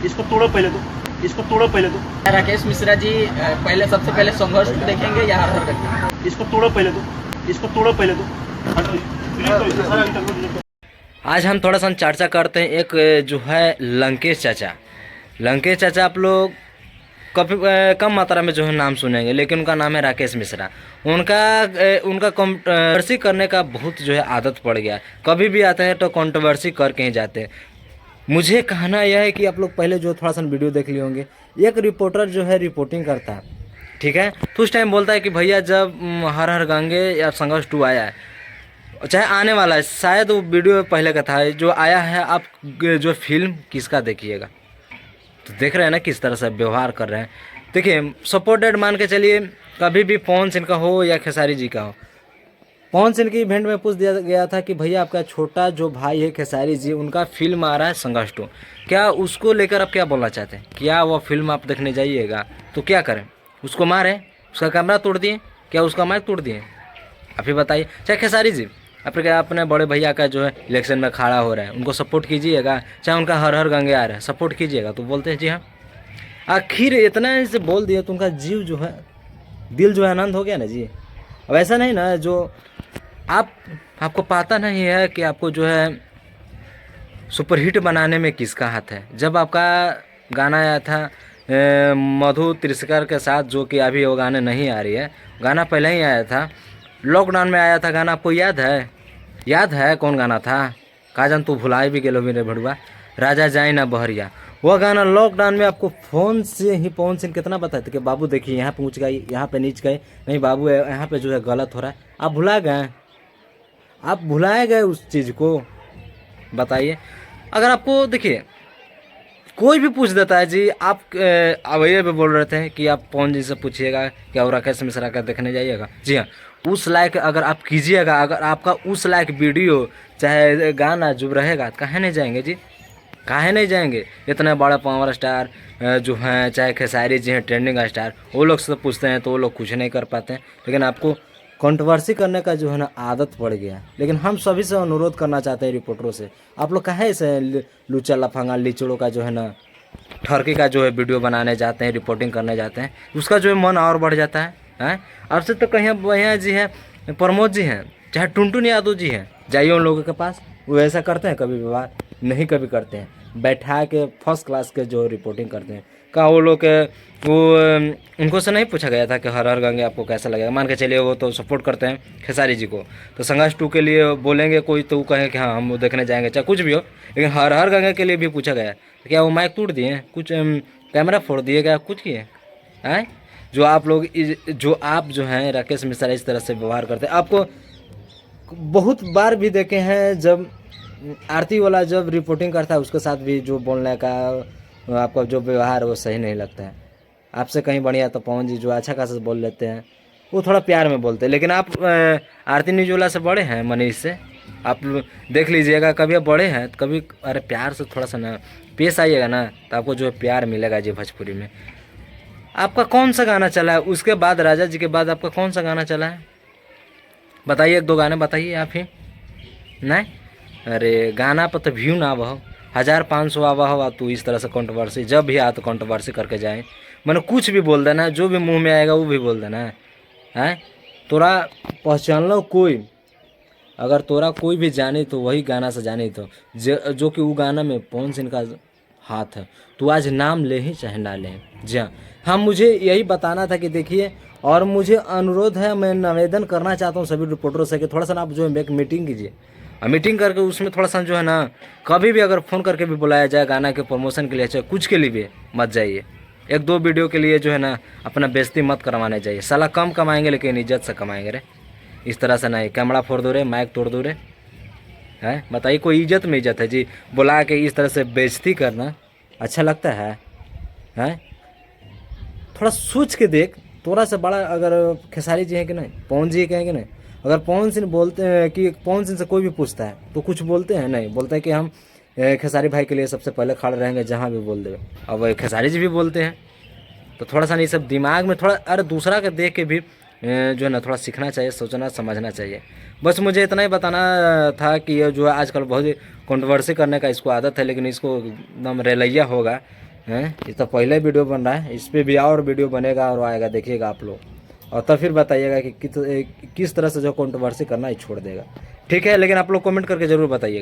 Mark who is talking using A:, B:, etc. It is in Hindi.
A: इसको तोड़ो पहले तो, इसको तोड़ो पहले तो,
B: राकेश मिश्रा जी पहले सबसे पहले संघर्ष को देखेंगे या हर हर
A: इसको तोड़ो पहले तो, इसको तोड़ो पहले तो, हटो, डिलीट करो, सारा इंटरव्यू डिलीट करो।
C: आज हम थोड़ा सा चर्चा करते हैं एक जो है लंकेश चाचा। लंकेश चाचा आप लोग काफ़ी कम मात्रा में जो है नाम सुनेंगे, लेकिन उनका नाम है राकेश मिश्रा। उनका कंट्रोवर्सी करने का बहुत जो है आदत पड़ गया। कभी भी आते हैं तो कंट्रोवर्सी करके ही जाते हैं। मुझे कहना यह है कि आप लोग पहले जो थोड़ा सा वीडियो देख लिए होंगे, एक रिपोर्टर जो है रिपोर्टिंग करता है, ठीक है, तो उस टाइम बोलता है कि भैया जब हर हर गंगे या संघर्ष 2 आया है, चाहे आने वाला है, शायद वो वीडियो पहले का था, जो आया है आप जो फिल्म किसका देखिएगा। तो देख रहे हैं ना किस तरह से व्यवहार कर रहे हैं। देखिए सपोर्टेड मान के चलिए, कभी भी पवन सिंह का हो या खेसारी जी का हो, पवन सिंह की इवेंट में पूछ दिया गया था कि भैया आपका छोटा जो भाई है खेसारी जी, उनका फिल्म आ रहा है संघर्ष 2, क्या उसको लेकर आप क्या बोलना चाहते हैं? क्या वो फिल्म आप देखने जाइएगा तो क्या करें? उसको मारें, उसका कैमरा तोड़ दिए, क्या उसका माइक तोड़ दिए? आप ही बताइए। चाहे खेसारी जी अपने बड़े भैया का जो है इलेक्शन में खड़ा हो रहा है, उनको सपोर्ट कीजिएगा, चाहे उनका हर हर गंगे आ रहा है सपोर्ट कीजिएगा, तो बोलते हैं जी हाँ। आखिर इतना इसे बोल दिया तो उनका जीव जो है, दिल जो है आनंद हो गया ना जी। अब ऐसा नहीं ना जो आपको पता नहीं है कि आपको जो है सुपरहिट बनाने में किसका हाथ है। जब आपका गाना आया था मधु तिरस्कर के साथ, जो कि अभी वो गाने नहीं आ रही है, गाना पहले ही आया था, लॉकडाउन में आया था गाना, आपको याद है? याद है कौन गाना था? काजन तू भुलाए भी गेलो मेरे भड़ुआ, राजा जाए ना बहरिया। वह गाना लॉकडाउन में आपको फ़ोन से ही पवन सिंह कितना बताए थे कि बाबू देखिए यहाँ पे ऊँच गई, यहाँ पे नीच गए, नहीं बाबू यहाँ पे जो है गलत हो रहा है। आप भुला गए, आप भुलाए गए उस चीज़ को। बताइए, अगर आपको देखिए कोई भी पूछ देता है जी, आप अवैया भी बोल रहे थे कि आप पवन जी से पूछिएगा क्या वो राकेश मिश्रा का देखने जाइएगा। जी हाँ, उस लायक अगर आप कीजिएगा, अगर आपका उस लायक वीडियो चाहे गाना जो रहेगा, काहे नहीं जाएंगे जी? काहे नहीं जाएंगे? इतने बड़े पावर स्टार जो हैं, चाहे खेसारी जी हैं ट्रेंडिंग स्टार, वो लोग से पूछते हैं तो वो लोग कुछ नहीं कर पाते हैं। लेकिन आपको कंट्रोवर्सी करने का जो है ना आदत पड़ गया। लेकिन हम सभी से अनुरोध करना चाहते हैं रिपोर्टरों से, आप लोग काहे से लुचा लफंगा लीचड़ों का जो है ना ठरकी का जो है वीडियो बनाने जाते हैं, रिपोर्टिंग करने जाते हैं, उसका जो है मन और बढ़ जाता है। हैं आपसे तो कहीं भैया जी हैं, प्रमोद जी हैं, चाहे टुनटुन यादव जी हैं, जाइए उन लोगों के पास, वो ऐसा करते हैं कभी व्यवहार? नहीं कभी करते हैं। बैठा के फर्स्ट क्लास के जो रिपोर्टिंग करते हैं। का वो लोग वो उनको से नहीं पूछा गया था कि हर हर गंगे आपको कैसा लगेगा? मान के चलिए वो तो सपोर्ट करते हैं खेसारी जी को, तो संघर्ष 2 के लिए बोलेंगे कोई तो वो कहे कि हाँ हम वो देखने जाएंगे, चाहे कुछ भी हो। लेकिन हर हर गंगे के लिए भी पूछा गया तो क्या वो माइक तोड़ दिए, कुछ कैमरा फोड़ दिए, क्या कुछ किए हैं? जो आप जो हैं राकेश मिश्रा इस तरह से व्यवहार करते हैं। आपको बहुत बार भी देखे हैं, जब आरती वाला जब रिपोर्टिंग करता है उसके साथ भी जो बोलने का आपका जो व्यवहार है वो सही नहीं लगता है। आपसे कहीं बढ़िया तो पवन जी जो अच्छा खासा बोल लेते हैं, वो थोड़ा प्यार में बोलते हैं। लेकिन आप आरती न्यूजवाला से बड़े हैं, मनीष से, आप देख लीजिएगा, कभी आप बड़े हैं तो कभी अरे प्यार से थोड़ा सा ना पेश आइएगा ना, तो आपको जो है प्यार मिलेगा जी। भोजपुरी में आपका कौन सा गाना चला है? उसके बाद राजा जी के बाद आपका कौन सा गाना चला है? बताइए, 1-2 गाने बताइए आप ही। नहीं, अरे गाना पर तो व्यू ना आवा हो, 1500 आवा हो, तो इस तरह से कंट्रोवर्सी जब भी आ तो कंट्रोवर्सी करके जाए। मैंने कुछ भी बोल देना, जो भी मुंह में आएगा वो भी बोल देना है। तोरा पहचान लो कोई, अगर तोरा कोई भी जाने तो वही गाना से जाने, तो जो कि वो गाना में पवन सिंह का हाथ है, तो आज नाम ले ही चाहे ना ले। जी हाँ, मुझे यही बताना था कि देखिए, और मुझे अनुरोध है, मैं निवेदन करना चाहता हूँ सभी रिपोर्टरों से कि थोड़ा सा आप जो है एक मीटिंग कीजिए, मीटिंग करके उसमें थोड़ा सा जो है ना, कभी भी अगर फ़ोन करके भी बुलाया जाए गाना के प्रमोशन के लिए, चाहे कुछ के लिए भी मत जाइए। 1-2 वीडियो के लिए जो है ना अपना बेइज्जती मत करवाने चाहिए। साला कम कमाएंगे लेकिन इज्जत से कमाएंगे रे, इस तरह से नहीं। कैमरा फोड़ दो रे, माइक तोड़ दो रे, है? बताइए, कोई इज्जत में इज्जत है जी? बुला के इस तरह से बेइज्जती करना अच्छा लगता है? थोड़ा सोच के देख, थोड़ा सा बड़ा अगर खेसारी जी है कि नहीं, पवन जी कहें कि नहीं, अगर पवन सिंह बोलते हैं कि पवन सिंह से कोई भी पूछता है तो कुछ बोलते हैं? नहीं बोलते हैं कि हम खेसारी भाई के लिए सबसे पहले खड़े रहेंगे जहाँ भी बोल देवे। अब खेसारी जी भी बोलते हैं, तो थोड़ा सा नहीं सब दिमाग में थोड़ा, अरे दूसरा के देख के भी जो है ना थोड़ा सीखना चाहिए, सोचना समझना चाहिए। बस मुझे इतना ही बताना था कि ये जो है आजकल बहुत ही कंट्रोवर्सी करने का इसको आदत है, लेकिन इसको एकदम रेलैया होगा हैं। ये तो पहले वीडियो बन रहा है, इस पर भी और वीडियो बनेगा और आएगा, देखिएगा आप लोग, और तब फिर बताइएगा कि किस तरह से जो कंट्रोवर्सी करना है छोड़ देगा। ठीक है, लेकिन आप लोग कमेंट करके ज़रूर बताइएगा।